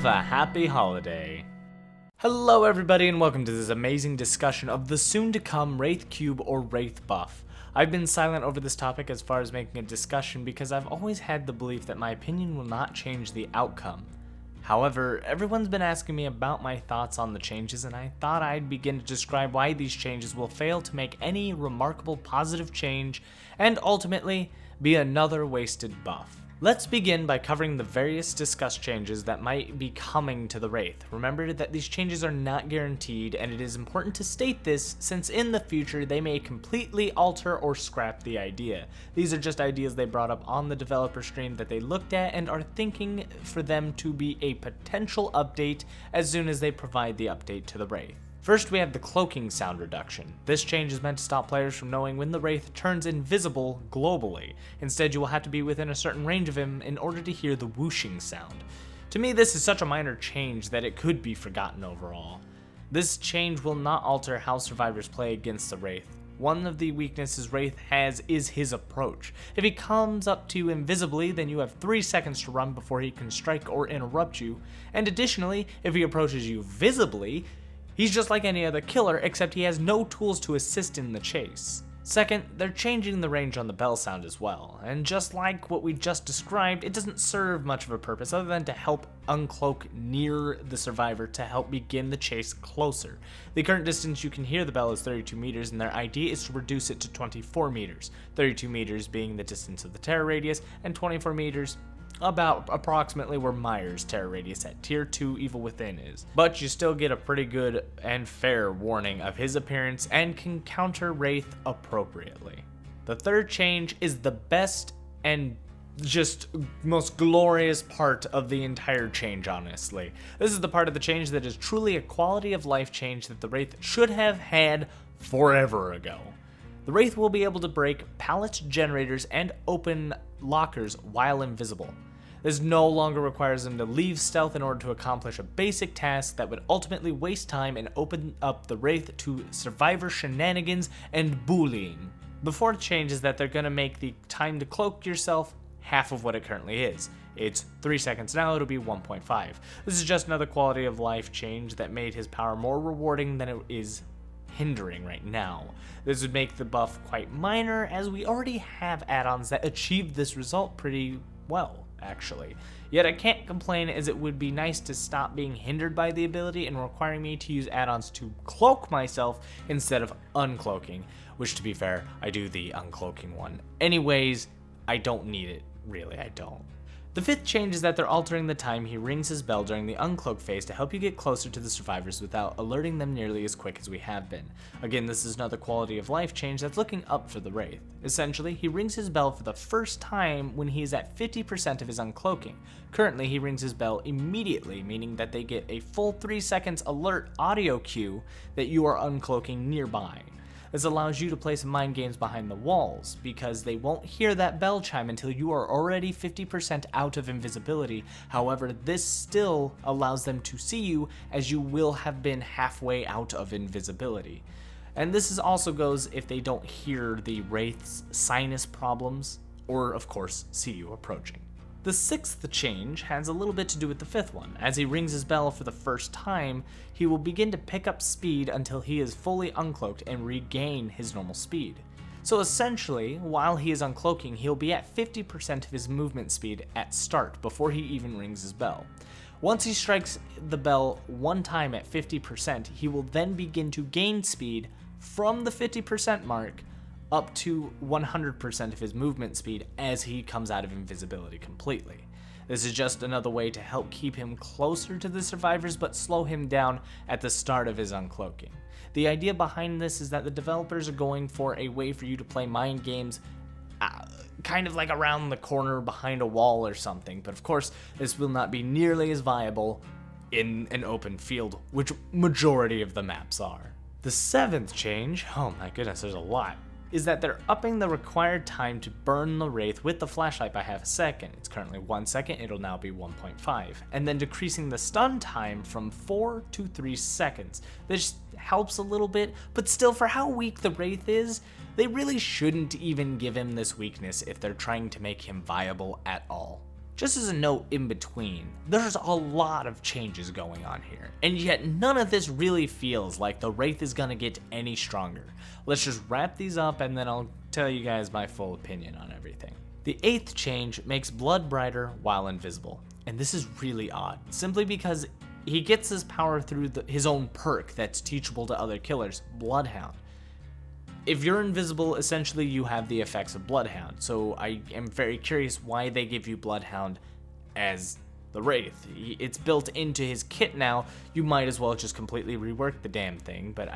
a happy holiday. Hello everybody and welcome to this amazing discussion of the soon-to-come Wraith Cube or Wraith buff. I've been silent over this topic as far as making a discussion because I've always had the belief that my opinion will not change the outcome. However, everyone's been asking me about my thoughts on the changes, and I thought I'd begin to describe why these changes will fail to make any remarkable positive change and ultimately be another wasted buff. Let's begin by covering the various discussed changes that might be coming to the Wraith. Remember that these changes are not guaranteed, and it is important to state this since in the future they may completely alter or scrap the idea. These are just ideas they brought up on the developer stream that they looked at and are thinking for them to be a potential update as soon as they provide the update to the Wraith. First, we have the Cloaking sound reduction. This change is meant to stop players from knowing when the Wraith turns invisible globally. Instead, you will have to be within a certain range of him in order to hear the whooshing sound. To me, this is such a minor change that it could be forgotten overall. This change will not alter how survivors play against the Wraith. One of the weaknesses Wraith has is his approach. If he comes up to you invisibly, then you have 3 seconds to run before he can strike or interrupt you. And additionally, if he approaches you visibly, he's just like any other killer, except he has no tools to assist in the chase. Second, they're changing the range on the bell sound as well, and just like what we just described, it doesn't serve much of a purpose other than to help uncloak near the survivor to help begin the chase closer. The current distance you can hear the bell is 32 meters, and their idea is to reduce it to 24 meters, 32 meters being the distance of the terror radius, and 24 meters about approximately where Myers' terror radius at tier 2 Evil Within is. But you still get a pretty good and fair warning of his appearance and can counter Wraith appropriately. The third change is the best and just most glorious part of the entire change, honestly. This is the part of the change that is truly a quality of life change that the Wraith should have had forever ago. The Wraith will be able to break pallet generators and open lockers while invisible. This no longer requires them to leave stealth in order to accomplish a basic task that would ultimately waste time and open up the Wraith to survivor shenanigans and bullying. The fourth change is that they're going to make the time to cloak yourself half of what it currently is. It's 3 seconds now, it'll be 1.5. This is just another quality of life change that made his power more rewarding than it is hindering right now. This would make the buff quite minor, as we already have add-ons that achieve this result pretty well, actually. Yet I can't complain, as it would be nice to stop being hindered by the ability and requiring me to use add-ons to cloak myself instead of uncloaking, which, to be fair, I do the uncloaking one. Anyways, I don't need it, really, I don't. The fifth change is that they're altering the time he rings his bell during the uncloak phase to help you get closer to the survivors without alerting them nearly as quick as we have been. Again, this is another quality of life change that's looking up for the Wraith. Essentially, he rings his bell for the first time when he is at 50% of his uncloaking. Currently, he rings his bell immediately, meaning that they get a full 3 seconds alert audio cue that you are uncloaking nearby. This allows you to play some mind games behind the walls, because they won't hear that bell chime until you are already 50% out of invisibility. However, this still allows them to see you, as you will have been halfway out of invisibility. And this also goes if they don't hear the Wraith's sinus problems, or of course, see you approaching. The sixth change has a little bit to do with the fifth one. As he rings his bell for the first time, he will begin to pick up speed until he is fully uncloaked and regain his normal speed. So essentially, while he is uncloaking, he'll be at 50% of his movement speed at start before he even rings his bell. Once he strikes the bell one time at 50%, he will then begin to gain speed from the 50% mark up to 100% of his movement speed as he comes out of invisibility completely. This is just another way to help keep him closer to the survivors but slow him down at the start of his uncloaking. The idea behind this is that the developers are going for a way for you to play mind games kind of like around the corner behind a wall or something, but of course this will not be nearly as viable in an open field, which majority of the maps are. The seventh change, oh my goodness, there's a lot, is that they're upping the required time to burn the Wraith with the flashlight by half a second. It's currently 1 second, it'll now be 1.5. And then decreasing the stun time from 4 to 3 seconds. This helps a little bit, but still, for how weak the Wraith is, they really shouldn't even give him this weakness if they're trying to make him viable at all. Just as a note in between, there's a lot of changes going on here, and yet none of this really feels like the Wraith is gonna get any stronger. Let's just wrap these up and then I'll tell you guys my full opinion on everything. The 8th change makes Blood brighter while invisible, and this is really odd, simply because he gets his power through his own perk that's teachable to other killers, Bloodhound. If you're invisible, essentially you have the effects of Bloodhound, so I am very curious why they give you Bloodhound as the Wraith. It's built into his kit now, you might as well just completely rework the damn thing, but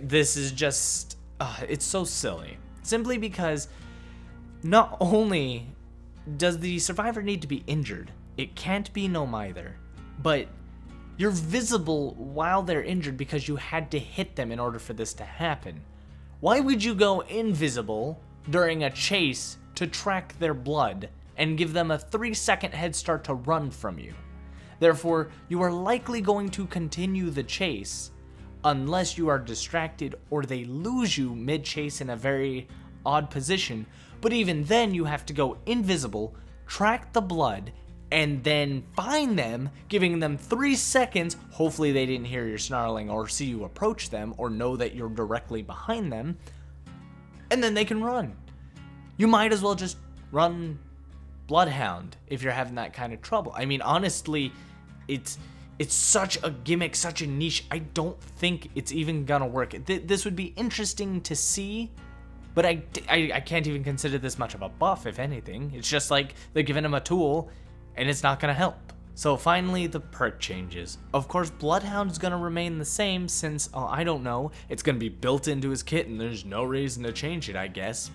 this is just, it's so silly. Simply because not only does the survivor need to be injured, it can't be no either, but you're visible while they're injured because you had to hit them in order for this to happen. Why would you go invisible during a chase to track their blood and give them a 3-second head start to run from you? Therefore, you are likely going to continue the chase unless you are distracted or they lose you mid-chase in a very odd position, but even then you have to go invisible, track the blood, and then find them, giving them 3 seconds, hopefully they didn't hear your snarling or see you approach them or know that you're directly behind them, and then they can run. You might as well just run Bloodhound if you're having that kind of trouble. I mean, honestly, it's such a gimmick, such a niche, I don't think it's even gonna work. This would be interesting to see, but I can't even consider this much of a buff, if anything. It's just like they're giving him a tool, and it's not gonna help. So finally, the perk changes. Of course, Bloodhound is gonna remain the same since, I don't know, it's gonna be built into his kit and there's no reason to change it, I guess.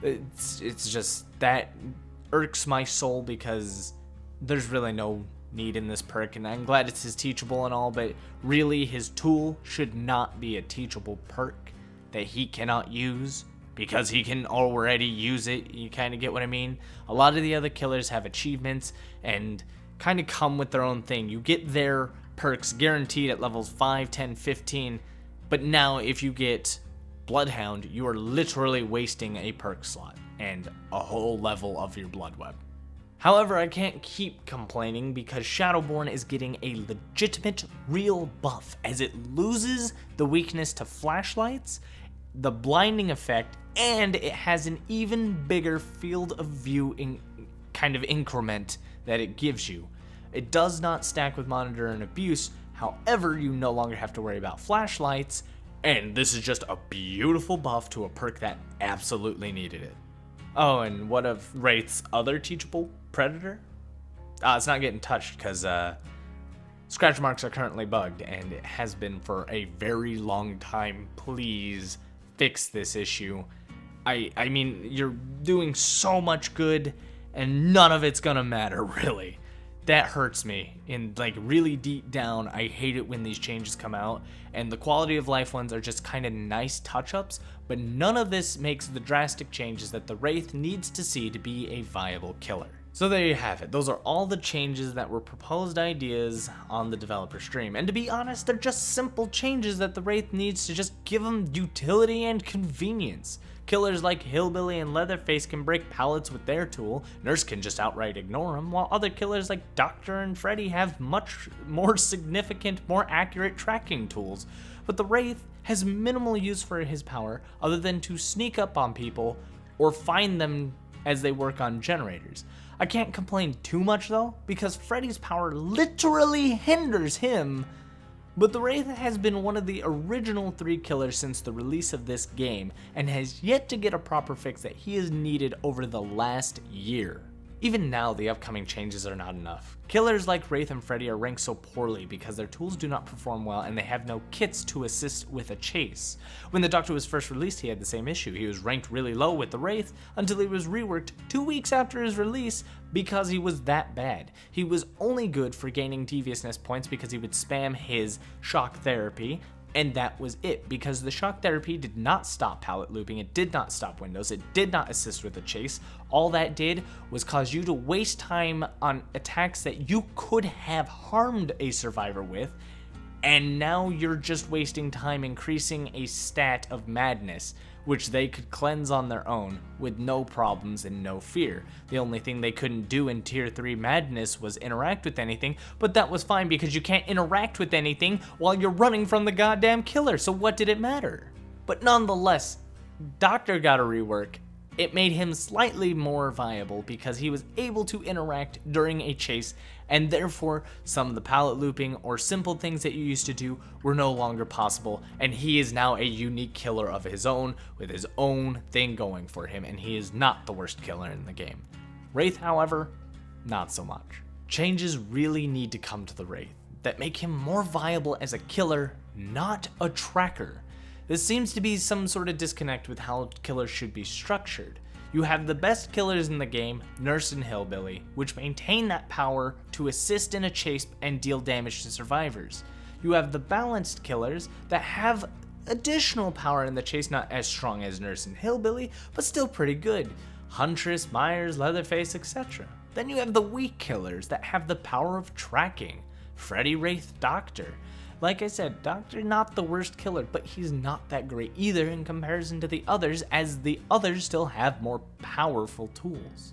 It's just, that irks my soul because there's really no need in this perk, and I'm glad it's his teachable and all, but really his tool should not be a teachable perk that he cannot use, because he can already use it. You kind of get what I mean? A lot of the other killers have achievements and kind of come with their own thing. You get their perks guaranteed at levels 5, 10, 15, but now if you get Bloodhound, you are literally wasting a perk slot and a whole level of your blood web. However, I can't keep complaining because Shadowborn is getting a legitimate, real buff as it loses the weakness to flashlights, the blinding effect, and it has an even bigger field of view kind of increment that it gives you. It does not stack with Monitor and Abuse, however, you no longer have to worry about flashlights, and this is just a beautiful buff to a perk that absolutely needed it. Oh, and what of Wraith's other teachable Predator? It's not getting touched because scratch marks are currently bugged, and it has been for a very long time. Please fix this issue. I mean, you're doing so much good, and none of it's gonna matter, really. That hurts me. In, like, really deep down, I hate it when these changes come out, and the quality of life ones are just kind of nice touch-ups, but none of this makes the drastic changes that the Wraith needs to see to be a viable killer. So there you have it. Those are all the changes that were proposed ideas on the developer stream. And to be honest, they're just simple changes that the Wraith needs to just give them utility and convenience. Killers like Hillbilly and Leatherface can break pallets with their tool, Nurse can just outright ignore them, while other killers like Doctor and Freddy have much more significant, more accurate tracking tools. But the Wraith has minimal use for his power other than to sneak up on people or find them as they work on generators. I can't complain too much though, because Freddy's power literally hinders him, but the Wraith has been one of the original 3 killers since the release of this game, and has yet to get a proper fix that he has needed over the last year. Even now, the upcoming changes are not enough. Killers like Wraith and Freddy are ranked so poorly because their tools do not perform well and they have no kits to assist with a chase. When the Doctor was first released, he had the same issue. He was ranked really low with the Wraith until he was reworked 2 weeks after his release because he was that bad. He was only good for gaining deviousness points because he would spam his shock therapy, and that was it, because the shock therapy did not stop pallet looping, it did not stop windows, it did not assist with the chase. All that did was cause you to waste time on attacks that you could have harmed a survivor with, and now you're just wasting time increasing a stat of madness, which they could cleanse on their own with no problems and no fear. The only thing they couldn't do in Tier 3 Madness was interact with anything, but that was fine because you can't interact with anything while you're running from the goddamn killer, so what did it matter? But nonetheless, Doctor got a rework. It made him slightly more viable because he was able to interact during a chase, and therefore some of the pallet looping or simple things that you used to do were no longer possible, and he is now a unique killer of his own with his own thing going for him, and he is not the worst killer in the game. Wraith, however, not so much. Changes really need to come to the Wraith that make him more viable as a killer, not a tracker. This seems to be some sort of disconnect with how killers should be structured. You have the best killers in the game, Nurse and Hillbilly, which maintain that power to assist in a chase and deal damage to survivors. You have the balanced killers that have additional power in the chase, not as strong as Nurse and Hillbilly, but still pretty good. Huntress, Myers, Leatherface, etc. Then you have the weak killers that have the power of tracking. Freddy, Wraith, Doctor. Like I said, Doctor not the worst killer, but he's not that great either in comparison to the others, as the others still have more powerful tools.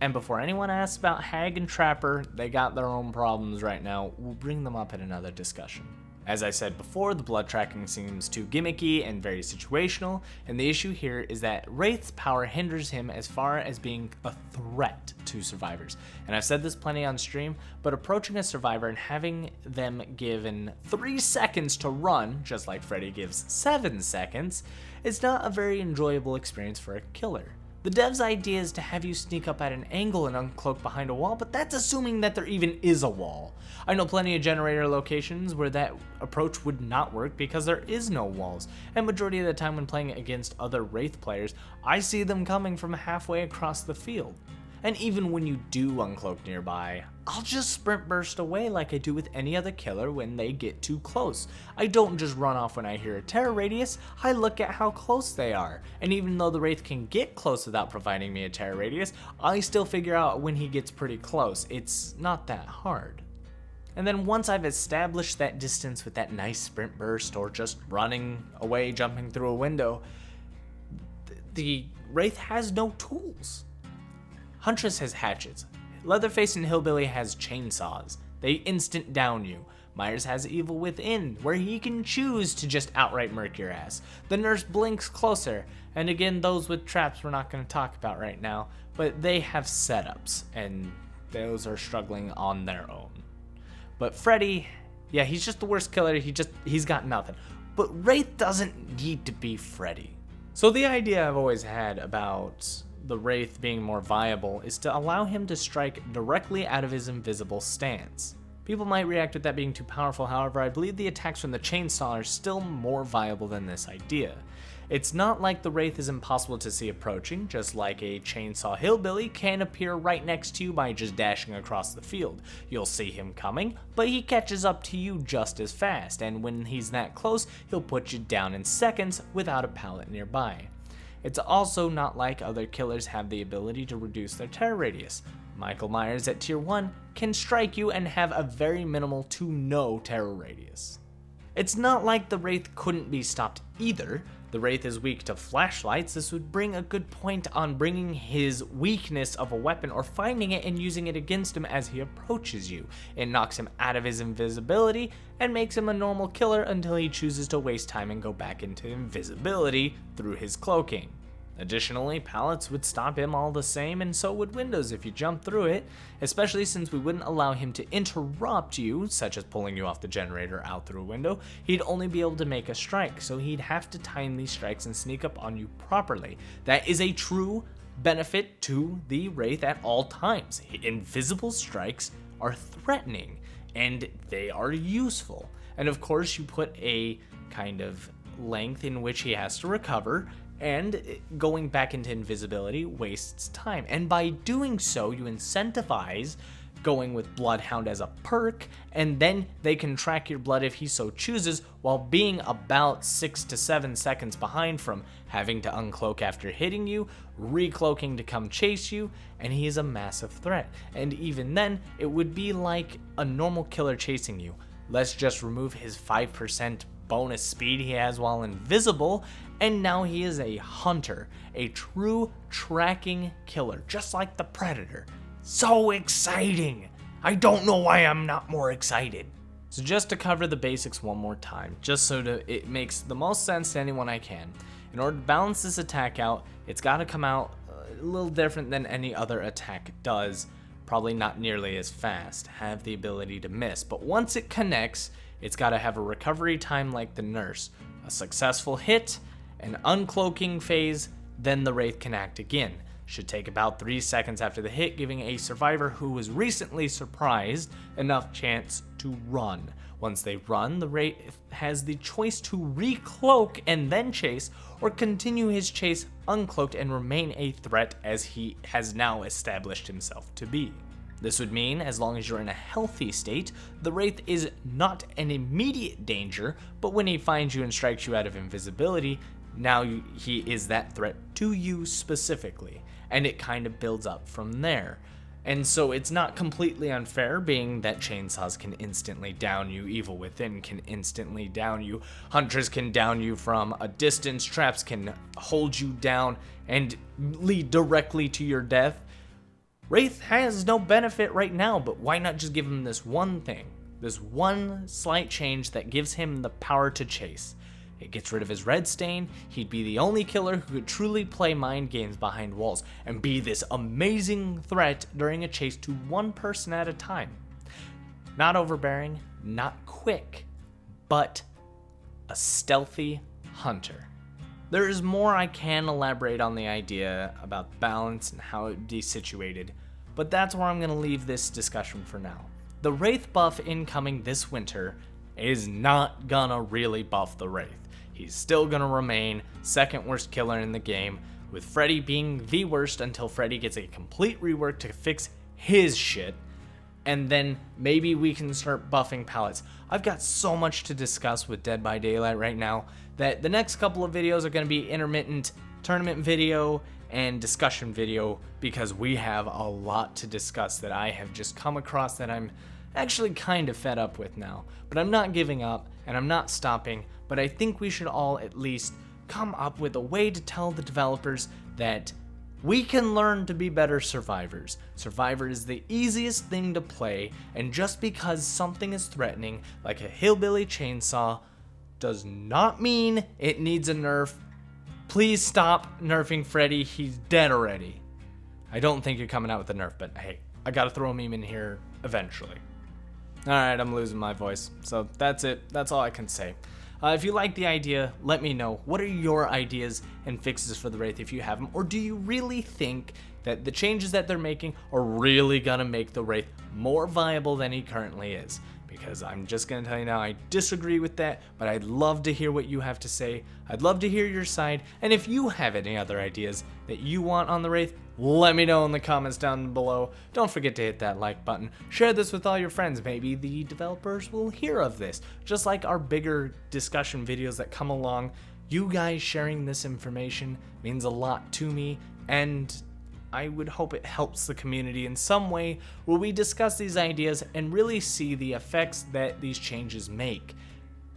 And before anyone asks about Hag and Trapper, they got their own problems right now. We'll bring them up in another discussion. As I said before, the blood tracking seems too gimmicky and very situational, and the issue here is that Wraith's power hinders him as far as being a threat to survivors. And I've said this plenty on stream, but approaching a survivor and having them given 3 seconds to run, just like Freddy gives 7 seconds, is not a very enjoyable experience for a killer. The dev's idea is to have you sneak up at an angle and uncloak behind a wall, but that's assuming that there even is a wall. I know plenty of generator locations where that approach would not work because there is no walls, and majority of the time when playing against other Wraith players, I see them coming from halfway across the field. And even when you do uncloak nearby, I'll just sprint burst away like I do with any other killer when they get too close. I don't just run off when I hear a terror radius, I look at how close they are. And even though the Wraith can get close without providing me a terror radius, I still figure out when he gets pretty close. It's not that hard. And then once I've established that distance with that nice sprint burst or just running away, jumping through a window, the Wraith has no tools. Huntress has hatchets. Leatherface and Hillbilly has chainsaws. They instant down you. Myers has Evil Within, where he can choose to just outright murk your ass. The Nurse blinks closer, and again those with traps we're not going to talk about right now, but they have setups, and those are struggling on their own. But Freddy, yeah, he's just the worst killer, he's got nothing. But Wraith doesn't need to be Freddy. So the idea I've always had about the Wraith being more viable is to allow him to strike directly out of his invisible stance. People might react with that being too powerful, however, I believe the attacks from the chainsaw are still more viable than this idea. It's not like the Wraith is impossible to see approaching, just like a chainsaw hillbilly can appear right next to you by just dashing across the field. You'll see him coming, but he catches up to you just as fast, and when he's that close, he'll put you down in seconds without a pallet nearby. It's also not like other killers have the ability to reduce their terror radius. Michael Myers at tier 1 can strike you and have a very minimal to no terror radius. It's not like the Wraith couldn't be stopped either. The Wraith is weak to flashlights. This would bring a good point on bringing his weakness of a weapon or finding it and using it against him as he approaches you. It knocks him out of his invisibility and makes him a normal killer until he chooses to waste time and go back into invisibility through his cloaking. Additionally, pallets would stop him all the same, and so would windows if you jump through it, especially since we wouldn't allow him to interrupt you, such as pulling you off the generator out through a window. He'd only be able to make a strike, so he'd have to time these strikes and sneak up on you properly. That is a true benefit to the Wraith at all times. Invisible strikes are threatening, and they are useful. And of course, you put a kind of length in which he has to recover, and going back into invisibility wastes time. And by doing so, you incentivize going with Bloodhound as a perk, and then they can track your blood if he so chooses, while being about 6 to 7 seconds behind from having to uncloak after hitting you, recloaking to come chase you, and he is a massive threat. And even then, it would be like a normal killer chasing you. Let's just remove his 5% bonus speed he has while invisible, And now he is a hunter, a true tracking killer, just like the Predator. So exciting! I don't know why I'm not more excited. So just to cover the basics one more time, just so it makes the most sense to anyone I can. In order to balance this attack out, it's got to come out a little different than any other attack does. Probably not nearly as fast, have the ability to miss. But once it connects, it's got to have a recovery time like the Nurse, a successful hit, an uncloaking phase, then the Wraith can act again. Should take about 3 seconds after the hit, giving a survivor who was recently surprised enough chance to run. Once they run, the Wraith has the choice to re-cloak and then chase, or continue his chase uncloaked and remain a threat as he has now established himself to be. This would mean, as long as you're in a healthy state, the Wraith is not an immediate danger, but when he finds you and strikes you out of invisibility, now he is that threat to you specifically, and it kind of builds up from there. And so it's not completely unfair, being that chainsaws can instantly down you, Evil Within can instantly down you, Hunters can down you from a distance, traps can hold you down and lead directly to your death. Wraith has no benefit right now, but why not just give him this one thing, this one slight change that gives him the power to chase? It gets rid of his red stain. He'd be the only killer who could truly play mind games behind walls and be this amazing threat during a chase to one person at a time. Not overbearing, not quick, but a stealthy hunter. There is more I can elaborate on the idea about balance and how it would be situated, but that's where I'm going to leave this discussion for now. The Wraith buff incoming this winter is not gonna really buff the Wraith. He's still gonna remain second worst killer in the game, with Freddy being the worst until Freddy gets a complete rework to fix his shit, and then maybe we can start buffing palettes. I've got so much to discuss with Dead by Daylight right now that the next couple of videos are gonna be intermittent tournament video and discussion video, because we have a lot to discuss that I have just come across that I'm actually kind of fed up with now. But I'm not giving up and I'm not stopping, but I think we should all at least come up with a way to tell the developers that we can learn to be better survivors. Survivor is the easiest thing to play, and just because something is threatening, like a hillbilly chainsaw, does not mean it needs a nerf. Please stop nerfing Freddy, he's dead already. I don't think you're coming out with a nerf, but hey, I gotta throw a meme in here eventually. Alright, I'm losing my voice, so that's it. That's all I can say. If you like the idea, let me know. What are your ideas and fixes for the Wraith if you have them? Or do you really think that the changes that they're making are really gonna make the Wraith more viable than he currently is? Because I'm just gonna tell you now, I disagree with that, but I'd love to hear what you have to say. I'd love to hear your side, and if you have any other ideas that you want on the Wraith, let me know in the comments down below. Don't forget to hit that like button. Share this with all your friends. Maybe the developers will hear of this. Just like our bigger discussion videos that come along, you guys sharing this information means a lot to me, and I would hope it helps the community in some way where we discuss these ideas and really see the effects that these changes make.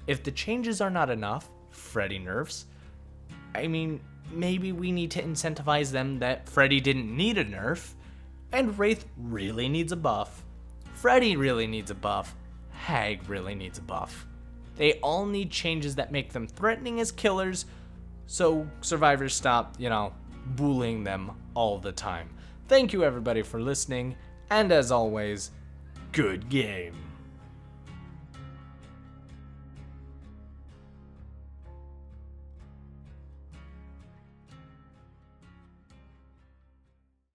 If the changes are not enough, Freddy nerfs, I mean, maybe we need to incentivize them that Freddy didn't need a nerf, and Wraith really needs a buff. Freddy really needs a buff. Hag really needs a buff. They all need changes that make them threatening as killers, so survivors stop, bullying them all the time. Thank you everybody for listening, and as always, good game.